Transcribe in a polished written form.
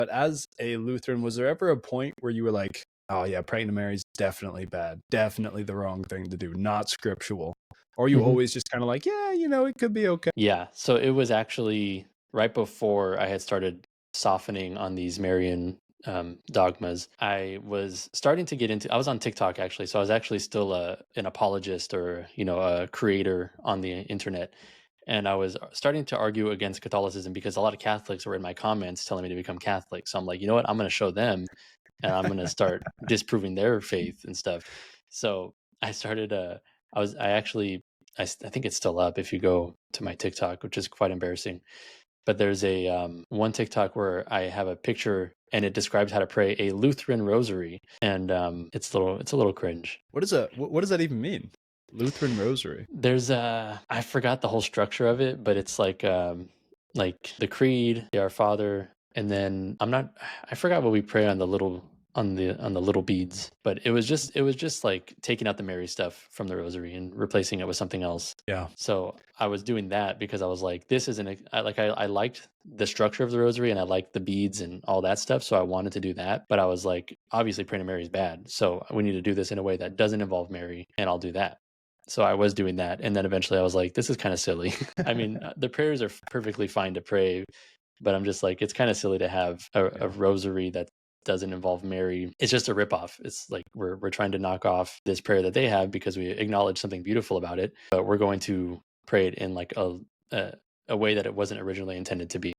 But as a Lutheran, was there ever a point where you were like, oh yeah, praying to Mary is definitely bad, definitely the wrong thing to do, not scriptural? Or you always just kind of like, yeah, it could be okay? Yeah, so it was actually right before I had started softening on these Marian dogmas. I was starting to get into. I was on TikTok actually, so I was actually still an apologist or a creator on the internet, and I was starting to argue against Catholicism because a lot of Catholics were in my comments telling me to become Catholic. So I'm like, you know what? I'm going to show them, and I'm going to start disproving their faith and stuff. So I started. I think it's still up if you go to my TikTok, which is quite embarrassing. But there's a one TikTok where I have a picture and it describes how to pray a Lutheran Rosary, and it's a little cringe. What does that even mean? Lutheran Rosary. There's I forgot the whole structure of it, but it's like the Creed, the Our Father, and then I forgot what we pray on the little beads, but it was just like taking out the Mary stuff from the Rosary and replacing it with something else. Yeah. So I was doing that because I was like, this isn't I liked the structure of the Rosary and I liked the beads and all that stuff, so I wanted to do that. But I was like, obviously praying to Mary is bad, so we need to do this in a way that doesn't involve Mary, and I'll do that. So I was doing that, and then eventually I was like, this is kind of silly. I mean, the prayers are perfectly fine to pray, but I'm just like, it's kind of silly to have a rosary that doesn't involve Mary. It's just a ripoff. It's like we're trying to knock off this prayer that they have because we acknowledge something beautiful about it, but we're going to pray it in like a way that it wasn't originally intended to be.